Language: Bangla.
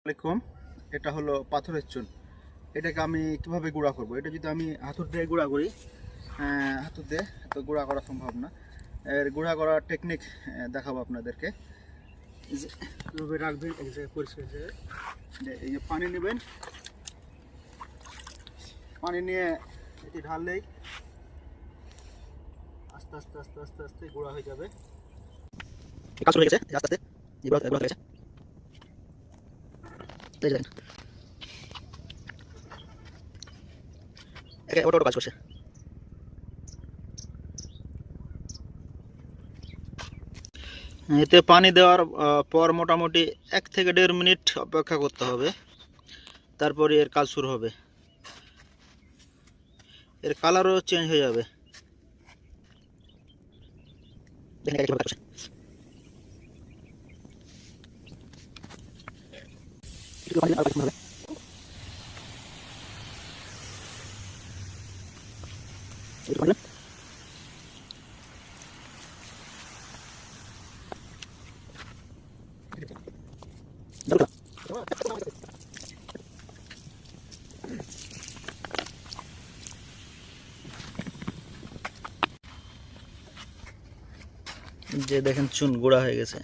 আলাইকুম। এটা হলো পাথরের চুন। এটাকে আমি কিভাবে গুঁড়া করব? এটা যদি আমি হাতুড় দিয়ে গুঁড়া করি, হাতুড় দিয়ে তো গুঁড়া করা সম্ভব না। এর গুঁড়া করার টেকনিক দেখাবো আপনাদেরকে। এই যে কিভাবে রাখবেন, এই যে পরিষ্কার জায়গায় এই যে পানি নেবেন, পানি নিয়ে এটি ঢাললেই আস্তে আস্তে আস্তে আস্তে আস্তে গুঁড়া হয়ে যাবে। কাজ হয়ে গেছে, আস্তে আস্তে গুঁড়া হয়ে গেছে। এই যে একে ওটা কাজ করছে। এতে পানি দেওয়ার পর মোটামুটি 1 থেকে 1.5 মিনিট অপেক্ষা করতে হবে, তারপরে এর কাজ শুরু হবে। এর কালারও চেঞ্জ হয়ে যাবে। যে দেখেন চুন গুঁড়া হয়ে গেছে।